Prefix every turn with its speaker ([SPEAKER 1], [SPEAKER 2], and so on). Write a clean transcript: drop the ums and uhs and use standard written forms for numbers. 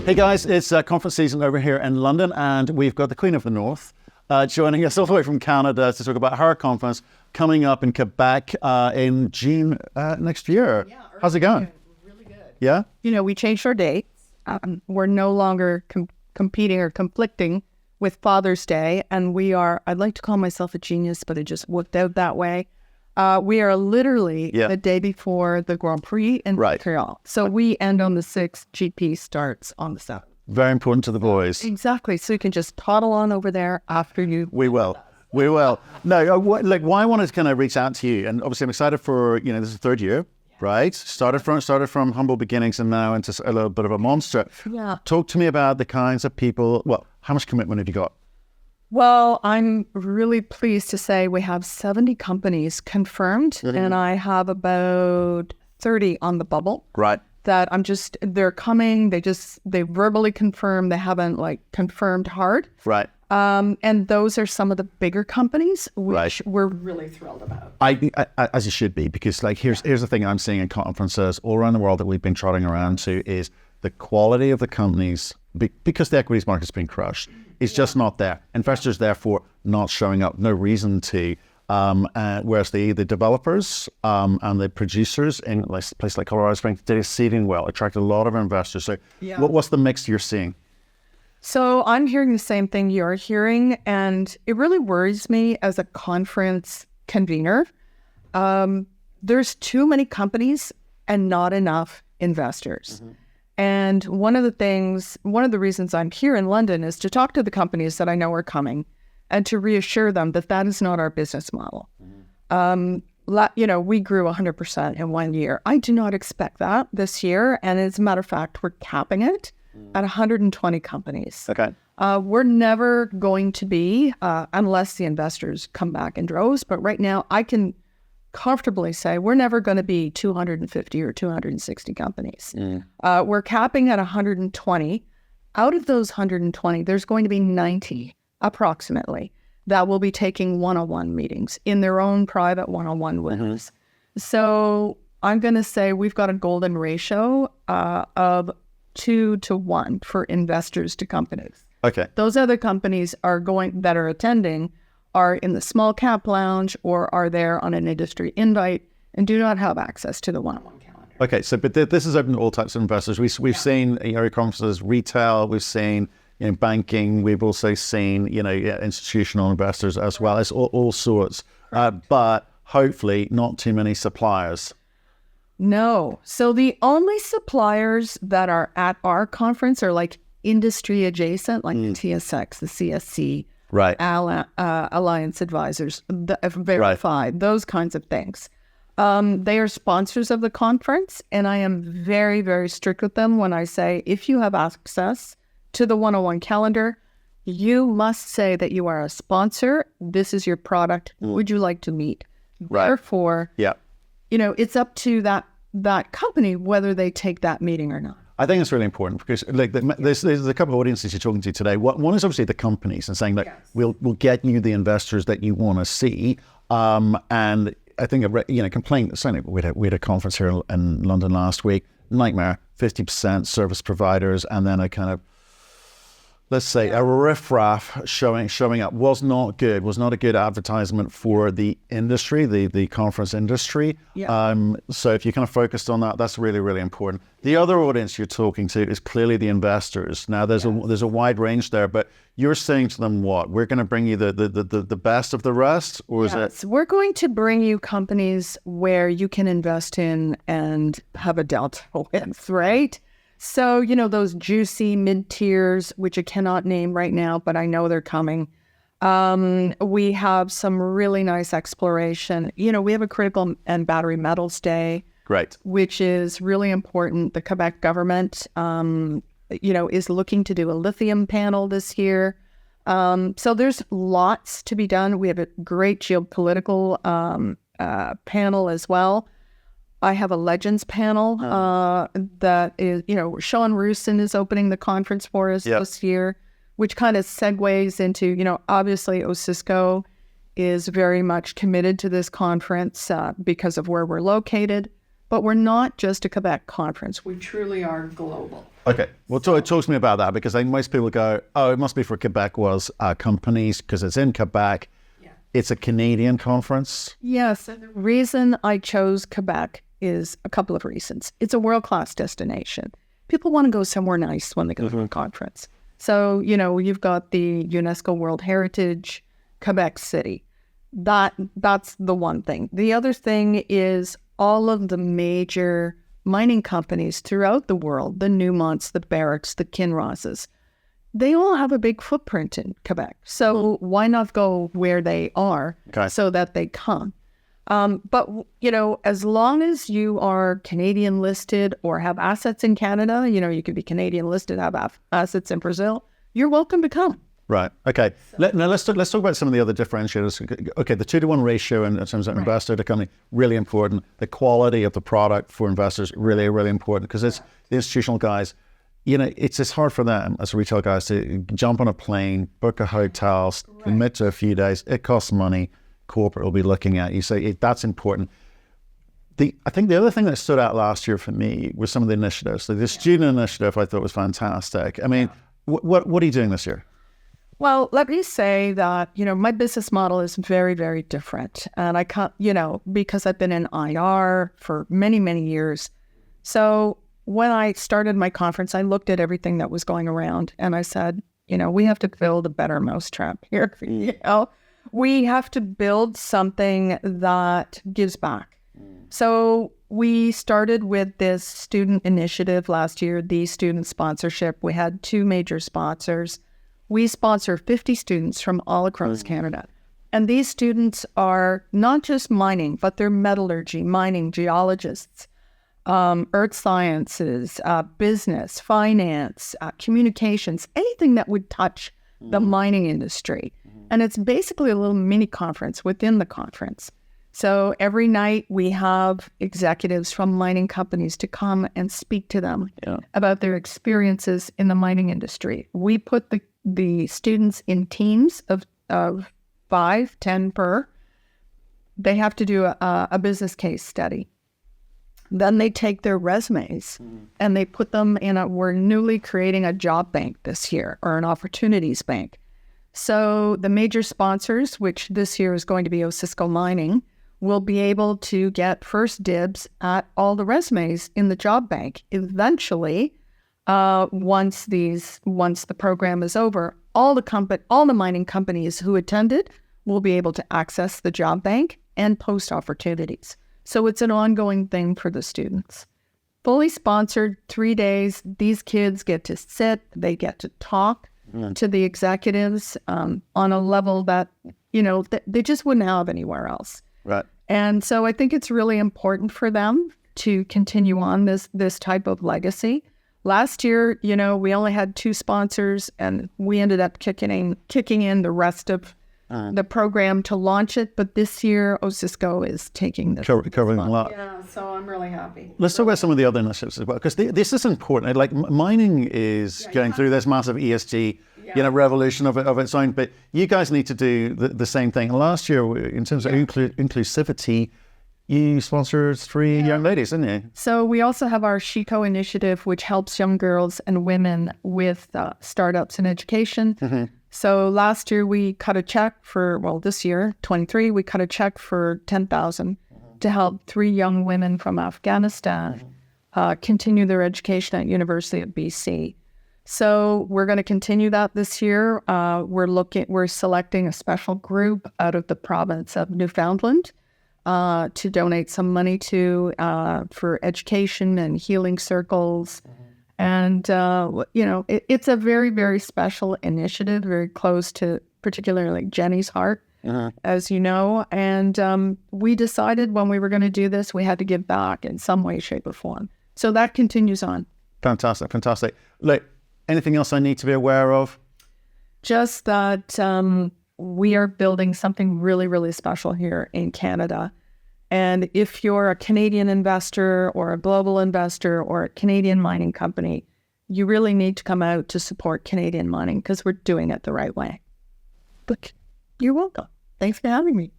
[SPEAKER 1] Hey guys, it's conference season over here in London, and we've got the Queen of the North joining us all the way from Canada to talk about her conference coming up in Quebec in June next year. Yeah, how's it going?
[SPEAKER 2] Really good.
[SPEAKER 1] Yeah?
[SPEAKER 2] You know, we changed our dates. We're no longer competing or conflicting with Father's Day, and we are, I'd like to call myself a genius, but it just worked out that way. We are literally the day before the Grand Prix in Montreal. So we end on the 6th, GP starts on the 7th.
[SPEAKER 1] Very important to the boys.
[SPEAKER 2] Exactly. So you can just toddle on over there after you.
[SPEAKER 1] We will. We will. No, why I wanted to kind of reach out to you, and obviously I'm excited for, this is the third year, right? Started from humble beginnings and now into a little bit of a monster.
[SPEAKER 2] Yeah.
[SPEAKER 1] Talk to me about the kinds of people, how much commitment have you got?
[SPEAKER 2] Well, I'm really pleased to say we have 70 companies confirmed, and I have about 30 on the bubble.
[SPEAKER 1] Right.
[SPEAKER 2] That they're coming, they verbally confirm, they haven't confirmed hard.
[SPEAKER 1] Right.
[SPEAKER 2] And those are some of the bigger companies, which we're really thrilled about.
[SPEAKER 1] I as you should be, because here's the thing I'm seeing in conferences all around the world that we've been trotting around to is the quality of the companies, because the equities market's been crushed, is just not there. Investors, therefore, not showing up, no reason to. Whereas the developers and the producers in a place like Colorado Springs did exceedingly well, attracted a lot of investors. So what's the mix you're seeing?
[SPEAKER 2] So I'm hearing the same thing you're hearing, and it really worries me as a conference convener. There's too many companies and not enough investors. And one of the reasons I'm here in London is to talk to the companies that I know are coming and to reassure them that that is not our business model. We grew 100% in 1 year. I do not expect that this year. And as a matter of fact, we're capping it at 120 companies.
[SPEAKER 1] Okay.
[SPEAKER 2] We're never going to be, unless the investors come back in droves. But right now, I can comfortably say we're never going to be 250 or 260 companies. We're capping at 120. Out of those 120, there's going to be 90 approximately that will be taking one-on-one meetings in their own private one-on-one with. So I'm going to say we've got a golden ratio of 2 to 1 for investors to companies.
[SPEAKER 1] Okay.
[SPEAKER 2] Those other companies that are attending are in the small cap lounge or are there on an industry invite and do not have access to the one-on-one calendar.
[SPEAKER 1] Okay, so but this is open to all types of investors. We've seen area conferences, retail, we've seen banking, we've also seen institutional investors as well. It's all sorts, but hopefully not too many suppliers.
[SPEAKER 2] No. So the only suppliers that are at our conference are industry adjacent, like the TSX, the CSC, Alliance Advisors, Verified, those kinds of things. They are sponsors of the conference, and I am very, very strict with them when I say, if you have access to the one-on-one calendar, you must say that you are a sponsor. This is your product. Would you like to meet? Right. Therefore, it's up to that company whether they take that meeting or not.
[SPEAKER 1] I think it's really important because there's a couple of audiences you're talking to today. One is obviously the companies and saying that we'll get you the investors that you want to see. And I think a complaint. Certainly, we had a conference here in London last week. Nightmare. 50% service providers, and then a kind of, let's say, a riffraff showing up was not good. Was not a good advertisement for the industry, the conference industry. So if you kind of focused on that, that's really, really important. The other audience you're talking to is clearly the investors. Now there's a wide range there, but you're saying to them what? We're going to bring you the best of the rest, or is it?
[SPEAKER 2] We're going to bring you companies where you can invest in and have a delta with, right? So, those juicy mid-tiers, which I cannot name right now, but I know they're coming. We have some really nice exploration. We have a critical and battery metals day.
[SPEAKER 1] Great.
[SPEAKER 2] Which is really important. The Quebec government, is looking to do a lithium panel this year. So there's lots to be done. We have a great geopolitical panel as well. I have a Legends panel that is, Sean Roosin is opening the conference for us this year, which kind of segues into, obviously OSISCO is very much committed to this conference because of where we're located. But we're not just a Quebec conference. We truly are global.
[SPEAKER 1] Okay. Well, talk to me about that, because I think most people go, oh, it must be for Quebec was companies because it's in Quebec. Yeah. It's a Canadian conference.
[SPEAKER 2] Yes. And the reason I chose Quebec is a couple of reasons. It's a world-class destination. People want to go somewhere nice when they go to a conference. So, you've got the UNESCO World Heritage, Quebec City. That's the one thing. The other thing is all of the major mining companies throughout the world, the Newmonts, the Barricks, the Kinrosses, they all have a big footprint in Quebec. So why not go where they are so that they come? But, as long as you are Canadian listed or have assets in Canada, you could be Canadian listed, have assets in Brazil, you're welcome to come.
[SPEAKER 1] Right. Okay. Now let's talk about some of the other differentiators. Okay, the 2-to-1 ratio in terms of investor to company, really important. The quality of the product for investors, really, really important, because it's the institutional guys. It's hard for them as retail guys to jump on a plane, book a hotel, commit to a few days. It costs money. Corporate will be looking at you. So that's important. I think the other thing that stood out last year for me was some of the initiatives. So the student initiative I thought was fantastic. I mean, what are you doing this year?
[SPEAKER 2] Well, let me say that, my business model is very, very different. And I can't, because I've been in IR for many, many years. So when I started my conference, I looked at everything that was going around and I said, we have to build a better mousetrap here. We have to build something that gives back. So we started with this student initiative last year, the student sponsorship. We had 2 major sponsors. We sponsor 50 students from all across Canada. And these students are not just mining, but they're metallurgy, mining, geologists, earth sciences, business, finance, communications, anything that would touch the mining industry. And it's basically a little mini conference within the conference. So every night we have executives from mining companies to come and speak to them about their experiences in the mining industry. We put the students in teams of 5, 10 per. They have to do a business case study. Then they take their resumes and they put them we're newly creating a job bank this year, or an opportunities bank. So the major sponsors, which this year is going to be Osisko Mining, will be able to get first dibs at all the resumes in the job bank. Eventually, once the program is over, all the mining companies who attended will be able to access the job bank and post opportunities. So it's an ongoing thing for the students. Fully sponsored, 3 days. These kids get to sit, they get to talk to the executives on a level that, they just wouldn't have anywhere else.
[SPEAKER 1] Right.
[SPEAKER 2] And so I think it's really important for them to continue on this type of legacy. Last year, we only had 2 sponsors, and we ended up kicking in the rest of the program to launch it. But this year, Osisko is taking this.
[SPEAKER 1] Covering a lot.
[SPEAKER 2] Yeah, so I'm really happy.
[SPEAKER 1] Let's talk about some of the other initiatives as well, because this is important. Like mining is going through this massive ESG, revolution of its own. But you guys need to do the same thing. Last year, in terms of inclusivity, you sponsored 3 young ladies, didn't you?
[SPEAKER 2] So we also have our SHICO initiative, which helps young girls and women with startups in education. Mm-hmm. So last year we cut a check this year, 23, we cut a check for $10,000 to help 3 young women from Afghanistan continue their education at University of BC. So we're going to continue that this year. We're selecting a special group out of the province of Newfoundland to donate some money to for education and healing circles. And, it's a very, very special initiative, very close to particularly Jenny's heart, as you know. And we decided when we were going to do this, we had to give back in some way, shape, or form. So that continues on.
[SPEAKER 1] Fantastic. Look, anything else I need to be aware of?
[SPEAKER 2] Just that we are building something really, really special here in Canada. And if you're a Canadian investor or a global investor or a Canadian mining company, you really need to come out to support Canadian mining because we're doing it the right way. But you're welcome. Thanks for having me.